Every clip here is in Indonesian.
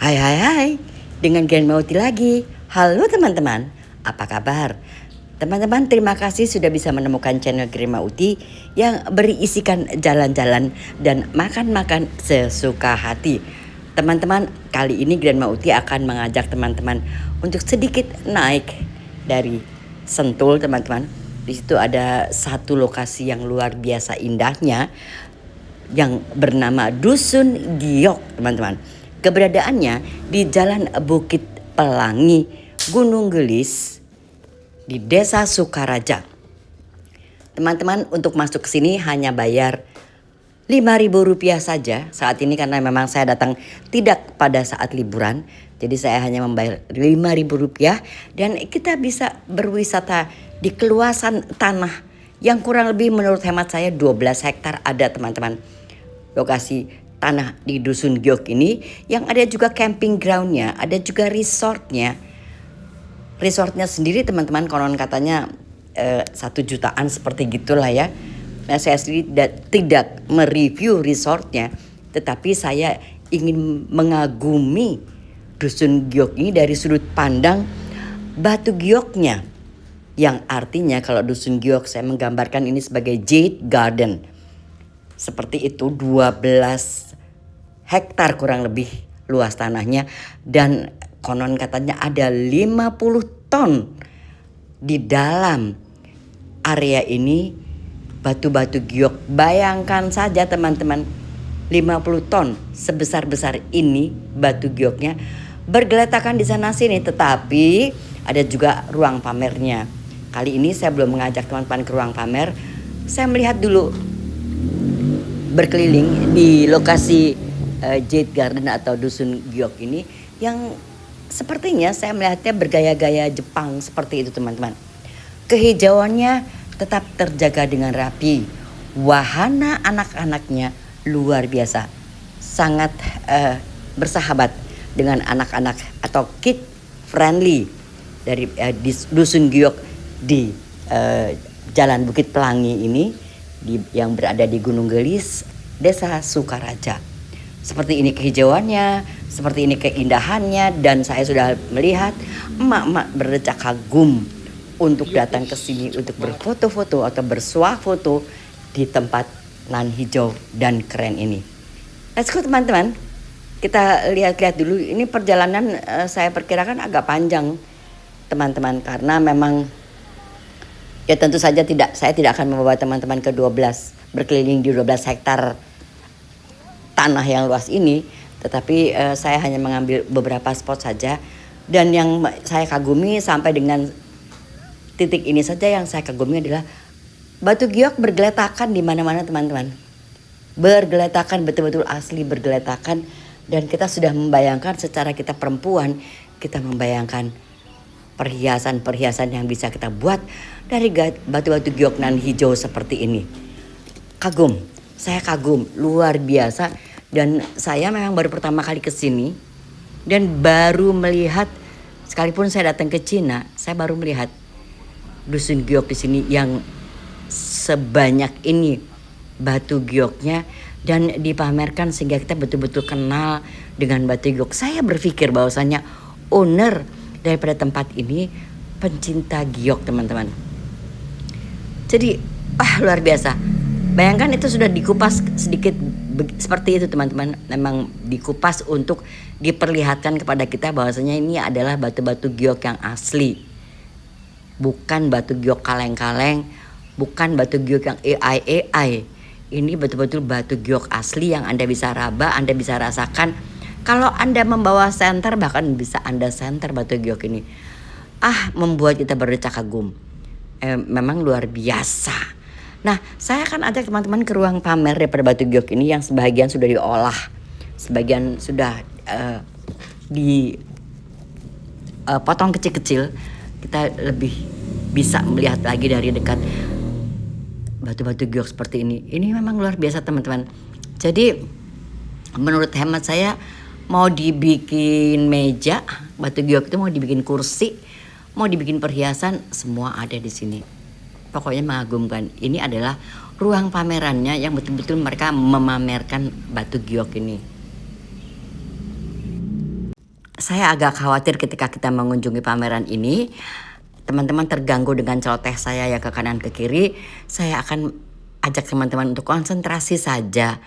Hai hai hai, dengan Grandma Uti lagi. Halo teman-teman, apa kabar? Teman-teman, terima kasih sudah bisa menemukan channel Grandma Uti yang berisikan jalan-jalan dan makan-makan sesuka hati. Teman-teman, kali ini Grandma Uti akan mengajak teman-teman untuk sedikit naik dari Sentul, teman-teman. Di situ ada satu lokasi yang luar biasa indahnya yang bernama Dusun Giok, teman-teman. Keberadaannya di Jalan Bukit Pelangi, Gunung Gelis, di Desa Sukaraja. Teman-teman, untuk masuk ke sini hanya bayar Rp5.000 saja saat ini, karena memang saya datang tidak pada saat liburan. Jadi saya hanya membayar Rp5.000 dan kita bisa berwisata di keluasan tanah yang kurang lebih menurut hemat saya 12 hektar ada, teman-teman. Lokasi tanah di Dusun Giok ini yang ada juga camping groundnya, ada juga resortnya. Resortnya sendiri, teman-teman, konon katanya 1 jutaan seperti gitulah ya. Nah, saya sendiri tidak mereview resortnya, tetapi saya ingin mengagumi Dusun Giok ini dari sudut pandang batu gioknya, yang artinya kalau Dusun Giok saya menggambarkan ini sebagai jade garden. Seperti itu, 12 hektar kurang lebih luas tanahnya, dan konon katanya ada 50 ton di dalam area ini batu-batu giok. Bayangkan saja teman-teman, 50 ton sebesar-besar ini batu gioknya bergeletakan di sana sini, tetapi ada juga ruang pamernya. Kali ini saya belum mengajak teman-teman ke ruang pamer. Saya melihat dulu berkeliling di lokasi Jade Garden atau Dusun Giok ini, yang sepertinya saya melihatnya bergaya-gaya Jepang seperti itu, teman-teman. Kehijauannya tetap terjaga dengan rapi. Wahana anak-anaknya luar biasa, sangat bersahabat dengan anak-anak atau kid friendly dari Dusun Giok di Jalan Bukit Pelangi ini, yang berada di Gunung Gelis, Desa Sukaraja. Seperti ini kehijauannya, seperti ini keindahannya, dan saya sudah melihat emak-emak berdecak kagum untuk datang ke sini untuk berfoto-foto atau bersuah foto di tempat nan hijau dan keren ini. Let's go, teman-teman. Kita lihat-lihat dulu. Ini perjalanan saya perkirakan agak panjang, teman-teman, karena memang ya tentu saja saya tidak akan membawa teman-teman ke 12 berkeliling di 12 hektar tanah yang luas ini, tetapi saya hanya mengambil beberapa spot saja. Dan yang saya kagumi sampai dengan titik ini saja, yang saya kagumi adalah batu giok bergeletakan di mana-mana, teman-teman. Bergeletakan, betul-betul asli bergeletakan, dan kita sudah membayangkan secara kita perempuan, kita membayangkan perhiasan-perhiasan yang bisa kita buat dari batu-batu giok nan hijau seperti ini. Kagum, saya kagum luar biasa, dan saya memang baru pertama kali ke sini dan baru melihat, sekalipun saya datang ke Cina, saya baru melihat Dusun Giok di sini yang sebanyak ini batu gioknya dan dipamerkan sehingga kita betul-betul kenal dengan batu giok. Saya berpikir bahwasanya owner daripada tempat ini pencinta giok, teman-teman. Jadi luar biasa. Bayangkan itu sudah dikupas sedikit seperti itu, teman-teman. Memang dikupas untuk diperlihatkan kepada kita bahwasanya ini adalah batu-batu giok yang asli. Bukan batu giok kaleng-kaleng, bukan batu giok yang AI. Ini betul-betul batu giok asli yang Anda bisa raba, Anda bisa rasakan. Kalau Anda membawa senter, bahkan bisa Anda senter batu giok ini. Membuat kita berdecak kagum. Memang luar biasa. Nah, saya akan ajak teman-teman ke ruang pamer daripada batu giok ini, yang sebagian sudah diolah, sebagian sudah dipotong kecil-kecil. Kita lebih bisa melihat lagi dari dekat batu-batu giok seperti ini. Ini memang luar biasa, teman-teman. Jadi menurut hemat saya, mau dibikin meja batu giok itu, mau dibikin kursi, mau dibikin perhiasan, semua ada di sini. Pokoknya mengagumkan. Ini adalah ruang pamerannya yang betul-betul mereka memamerkan batu giok ini. saya agak khawatir ketika kita mengunjungi pameran ini, teman-teman terganggu dengan celoteh saya ya ke kanan ke kiri. Saya akan ajak teman-teman untuk konsentrasi saja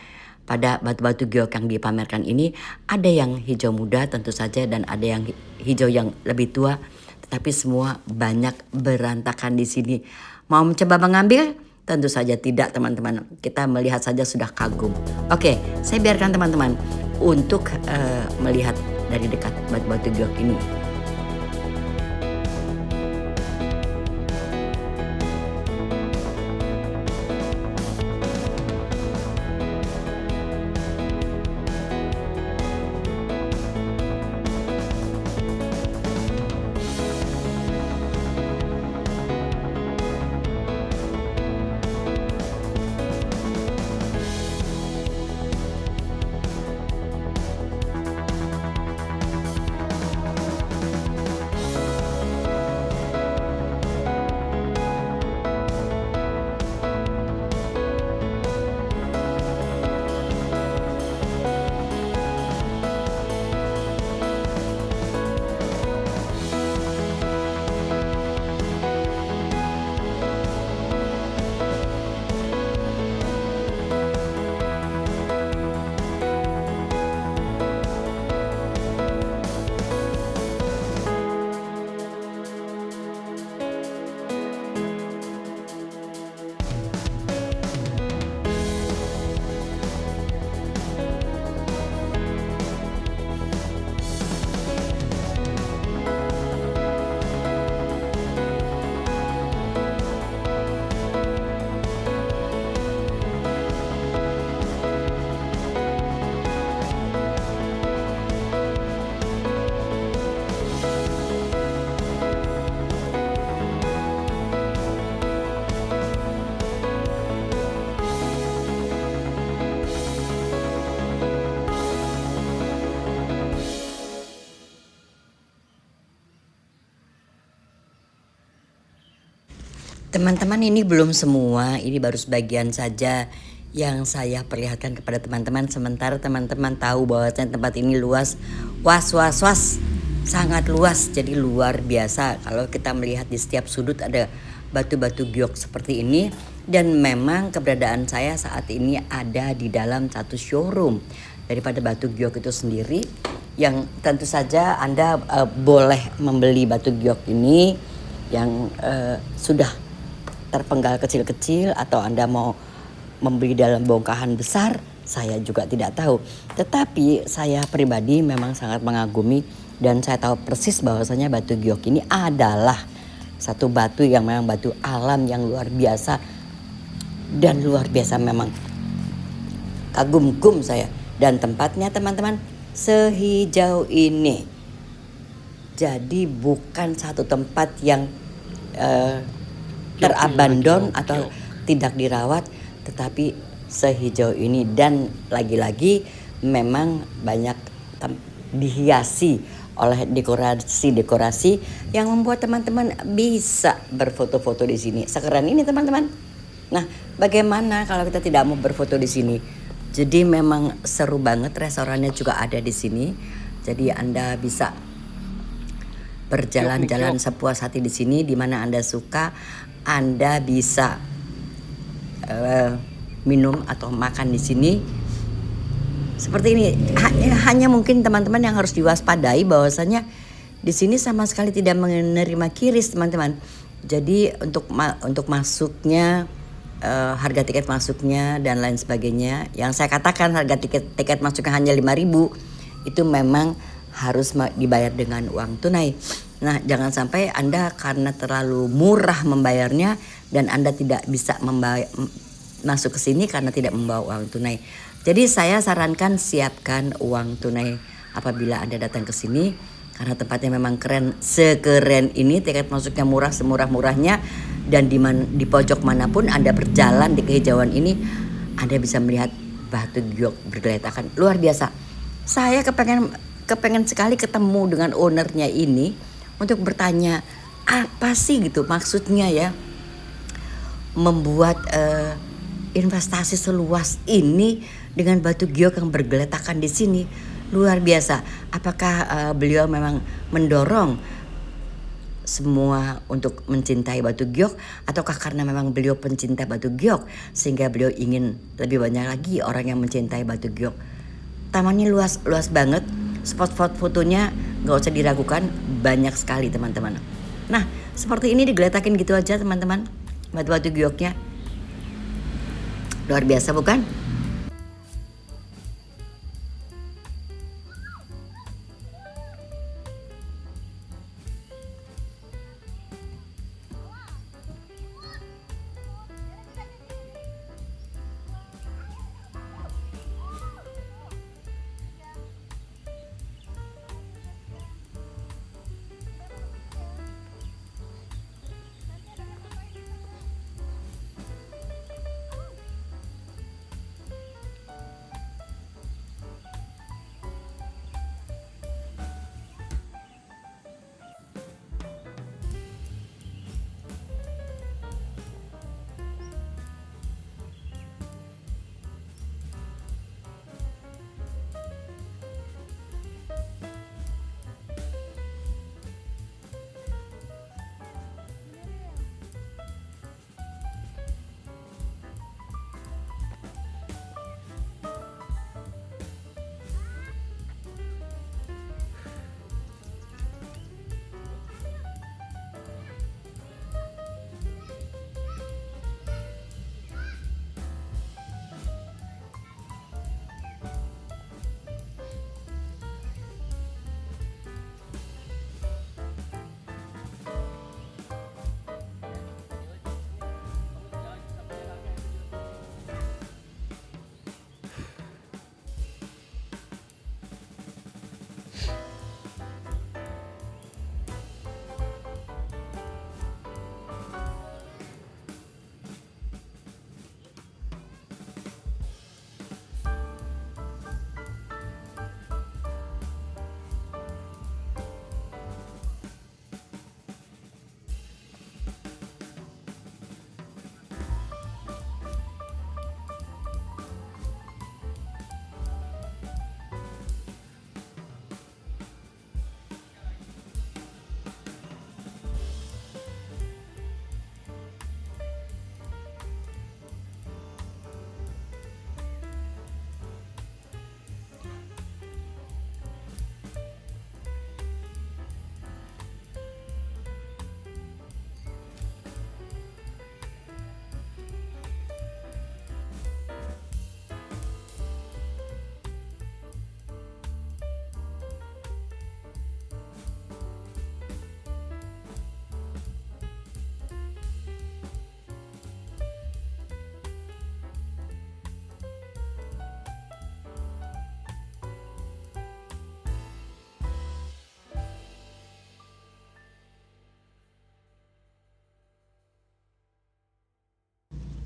pada batu-batu giok yang dipamerkan ini. Ada yang hijau muda tentu saja dan ada yang hijau yang lebih tua, tetapi semua banyak berantakan di sini. Mau mencoba mengambil? Tentu saja tidak teman-teman. Kita melihat saja sudah kagum. Oke, saya biarkan teman-teman untuk melihat dari dekat batu-batu giok ini. Teman-teman, ini belum semua, ini baru sebagian saja yang saya perlihatkan kepada teman-teman. Sementara teman-teman tahu bahwa tempat ini luas, was, sangat luas, jadi luar biasa. Kalau kita melihat di setiap sudut ada batu-batu giok seperti ini. Dan memang keberadaan saya saat ini ada di dalam satu showroom daripada batu giok itu sendiri, yang tentu saja Anda boleh membeli batu giok ini yang sudah terpenggal kecil-kecil, atau Anda mau membeli dalam bongkahan besar, saya juga tidak tahu. Tetapi saya pribadi memang sangat mengagumi dan saya tahu persis bahwasanya batu giok ini adalah satu batu yang memang batu alam yang luar biasa. Dan luar biasa memang kagum-gum saya. Dan tempatnya teman-teman sehijau ini. Jadi bukan satu tempat yang terabandon atau tidak dirawat, tetapi sehijau ini. Dan lagi-lagi memang banyak dihiasi oleh dekorasi-dekorasi yang membuat teman-teman bisa berfoto-foto di sini. Sekeren ini teman-teman. Nah, bagaimana kalau kita tidak mau berfoto di sini? Jadi memang seru banget, restorannya juga ada di sini. Jadi Anda bisa berjalan-jalan sepuas hati di sini, di mana Anda suka. Anda bisa minum atau makan di sini seperti ini. Hanya mungkin teman-teman yang harus diwaspadai bahwasanya di sini sama sekali tidak menerima kiris, teman-teman. Jadi untuk masuknya, harga tiket masuknya dan lain sebagainya, yang saya katakan harga tiket masuknya hanya 5.000, itu memang harus dibayar dengan uang tunai. Nah, jangan sampai Anda karena terlalu murah membayarnya dan Anda tidak bisa masuk ke sini karena tidak membawa uang tunai. Jadi saya sarankan siapkan uang tunai apabila Anda datang ke sini, karena tempatnya memang keren. Sekeren ini, tiket masuknya murah, semurah-murahnya, dan di pojok manapun Anda berjalan di kehijauan ini, Anda bisa melihat batu giok bergeletakan. Luar biasa. Saya kepengen sekali ketemu dengan ownernya ini untuk bertanya apa sih gitu maksudnya ya membuat investasi seluas ini dengan batu giok yang bergeletakan di sini. luar biasa. Apakah beliau memang mendorong semua untuk mencintai batu giok, ataukah karena memang beliau pencinta batu giok sehingga beliau ingin lebih banyak lagi orang yang mencintai batu giok? Tamannya luas luas banget, spot-spot fotonya nggak usah diragukan, banyak sekali teman-teman. Nah seperti ini digeletakin gitu aja teman-teman, batu-batu gioknya luar biasa bukan?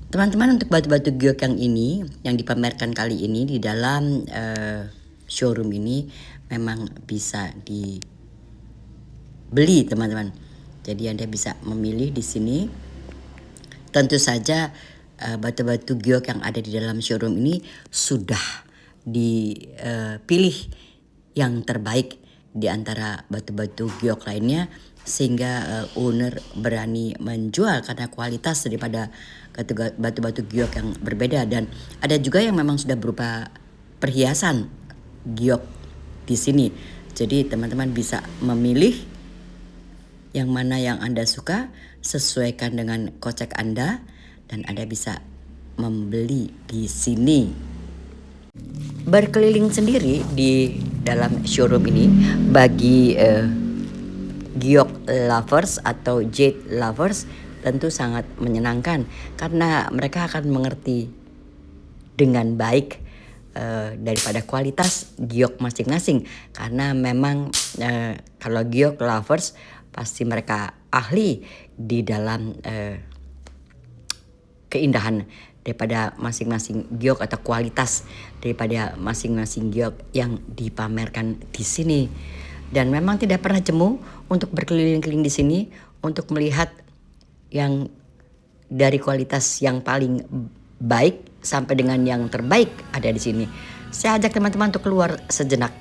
Teman-teman, untuk batu-batu giok yang ini yang dipamerkan kali ini di dalam showroom ini memang bisa dibeli teman-teman. Jadi Anda bisa memilih di sini. Tentu saja batu-batu giok yang ada di dalam showroom ini sudah dipilih yang terbaik di antara batu-batu giok lainnya, sehingga owner berani menjual karena kualitas daripada batu-batu giok yang berbeda. Dan ada juga yang memang sudah berupa perhiasan giok di sini. Jadi teman-teman bisa memilih yang mana yang Anda suka, sesuaikan dengan kocek Anda, dan Anda bisa membeli di sini. Berkeliling sendiri di dalam showroom ini bagi giok lovers atau jade lovers tentu sangat menyenangkan, karena mereka akan mengerti dengan baik daripada kualitas giok masing-masing. Karena memang kalau giok lovers pasti mereka ahli di dalam keindahan daripada masing-masing giok atau kualitas daripada masing-masing giok yang dipamerkan di sini. Dan memang tidak pernah jemu untuk berkeliling-keliling di sini untuk melihat yang dari kualitas yang paling baik sampai dengan yang terbaik ada di sini. Saya ajak teman-teman untuk keluar sejenak.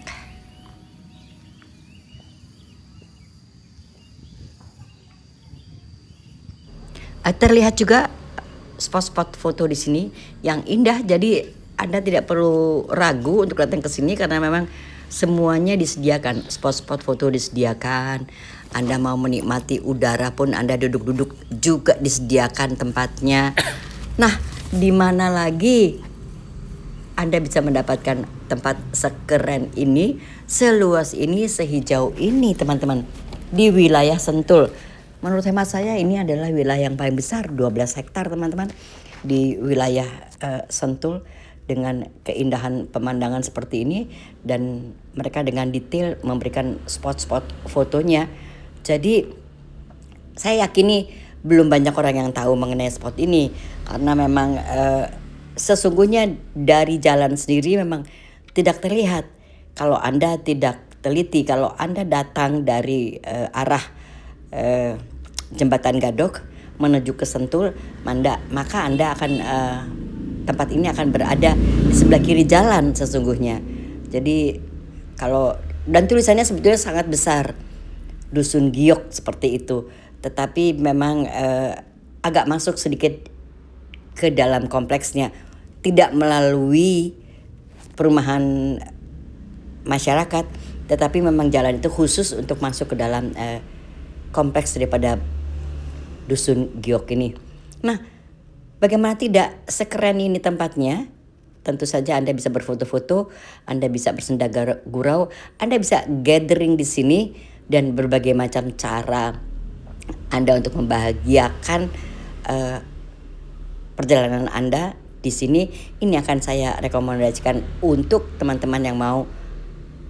Terlihat juga spot-spot foto di sini yang indah, jadi Anda tidak perlu ragu untuk datang ke sini karena memang semuanya disediakan. Spot-spot foto disediakan. Anda mau menikmati udara pun Anda duduk-duduk juga disediakan tempatnya. Nah, di mana lagi Anda bisa mendapatkan tempat sekeren ini, seluas ini, sehijau ini, teman-teman, di wilayah Sentul. Menurut hemat saya ini adalah wilayah yang paling besar, 12 hektar, teman-teman, di wilayah Sentul, dengan keindahan pemandangan seperti ini, dan mereka dengan detail memberikan spot-spot fotonya. Jadi saya yakini belum banyak orang yang tahu mengenai spot ini karena memang sesungguhnya dari jalan sendiri memang tidak terlihat. Kalau Anda tidak teliti, kalau Anda datang dari arah Jembatan Gadok menuju ke Sentul, maka Anda akan tempat ini akan berada di sebelah kiri jalan sesungguhnya. Jadi dan tulisannya sebetulnya sangat besar, Dusun Giok seperti itu. Tetapi memang agak masuk sedikit ke dalam kompleksnya, tidak melalui perumahan masyarakat, tetapi memang jalan itu khusus untuk masuk ke dalam kompleks daripada Dusun Giok ini. Nah, bagaimana tidak sekeren ini tempatnya? Tentu saja Anda bisa berfoto-foto, Anda bisa bersenda gurau, Anda bisa gathering di sini, dan berbagai macam cara Anda untuk membahagiakan perjalanan Anda di sini. Ini akan saya rekomendasikan untuk teman-teman yang mau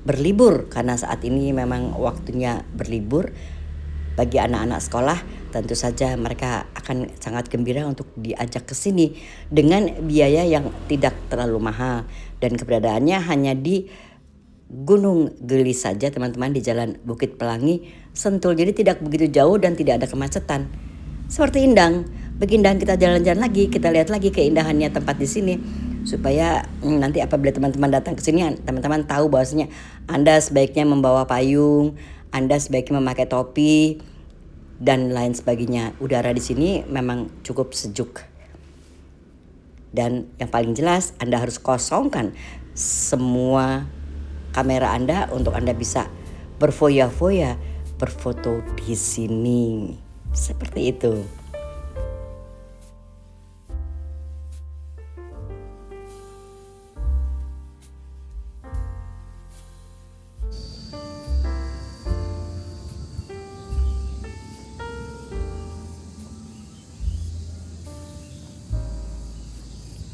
berlibur, karena saat ini memang waktunya berlibur. Bagi anak-anak sekolah, tentu saja mereka akan sangat gembira untuk diajak ke sini dengan biaya yang tidak terlalu mahal, dan keberadaannya hanya di Gunung Gelis saja, teman-teman, di Jalan Bukit Pelangi, Sentul. Jadi tidak begitu jauh dan tidak ada kemacetan. Seperti Indang, Begindahan kita jalan-jalan lagi, kita lihat lagi keindahannya tempat di sini, supaya nanti apabila teman-teman datang ke sini, teman-teman tahu bahwasanya Anda sebaiknya membawa payung, Anda sebaiknya memakai topi dan lain sebagainya. Udara di sini memang cukup sejuk. Dan yang paling jelas, Anda harus kosongkan semua kamera Anda untuk Anda bisa berfoya-foya, berfoto di sini. Seperti itu.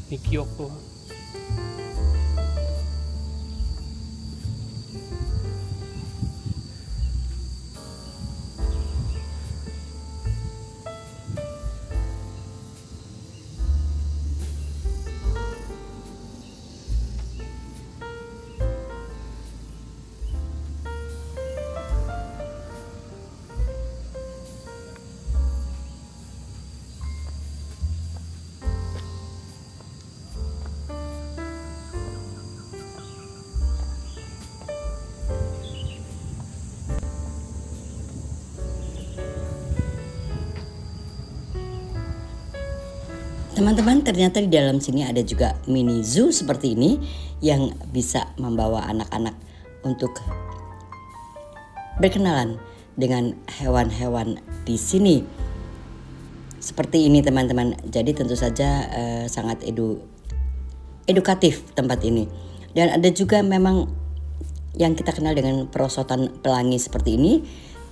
Ni Giok tuh. Teman-teman, ternyata di dalam sini ada juga mini zoo seperti ini yang bisa membawa anak-anak untuk berkenalan dengan hewan-hewan di sini. Seperti ini, teman-teman. Jadi tentu saja sangat edukatif tempat ini. Dan ada juga memang yang kita kenal dengan perosotan pelangi seperti ini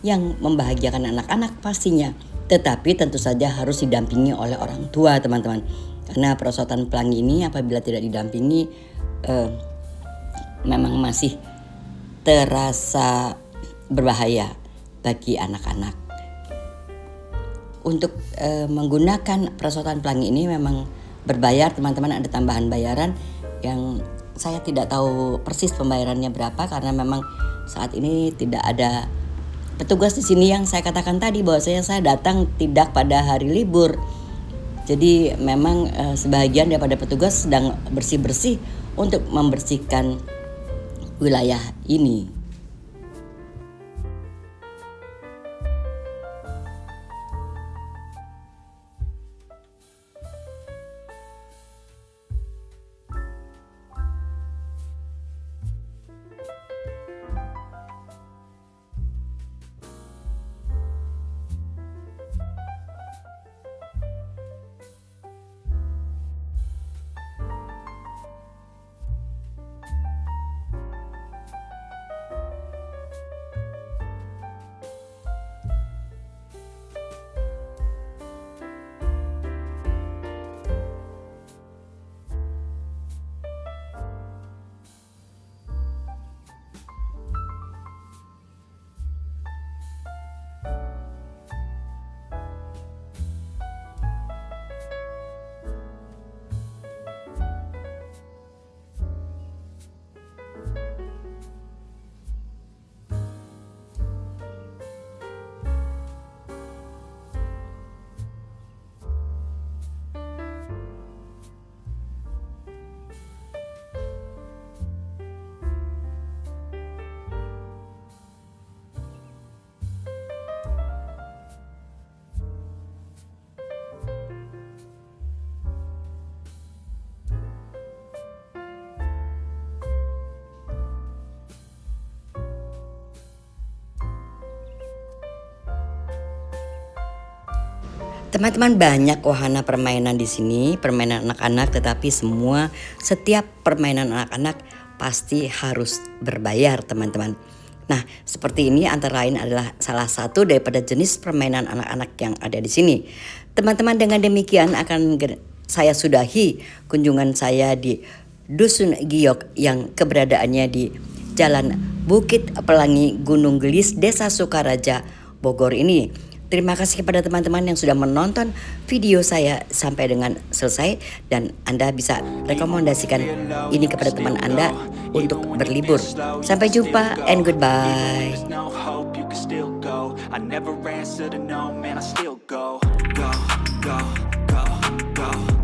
yang membahagiakan anak-anak pastinya. Tetapi tentu saja harus didampingi oleh orang tua, teman-teman. Karena perosotan pelangi ini apabila tidak didampingi memang masih terasa berbahaya bagi anak-anak. Untuk menggunakan perosotan pelangi ini memang berbayar, teman-teman. Ada tambahan bayaran yang saya tidak tahu persis pembayarannya berapa, karena memang saat ini tidak ada petugas di sini. Yang saya katakan tadi bahwa saya datang tidak pada hari libur. Jadi memang sebagian daripada petugas sedang bersih-bersih untuk membersihkan wilayah ini. Teman-teman, banyak wahana permainan di sini, permainan anak-anak, tetapi setiap permainan anak-anak pasti harus berbayar, teman-teman. Nah, seperti ini antara lain adalah salah satu daripada jenis permainan anak-anak yang ada di sini. Teman-teman, dengan demikian saya sudahi kunjungan saya di Dusun Giok yang keberadaannya di Jalan Bukit Pelangi, Gunung Gelis, Desa Sukaraja, Bogor ini. Terima kasih kepada teman-teman yang sudah menonton video saya sampai dengan selesai, dan Anda bisa rekomendasikan ini kepada teman Anda untuk berlibur. Sampai jumpa and goodbye. There's no hope, you can still go. I never answer to no, man, I still go. Go, go, go, go.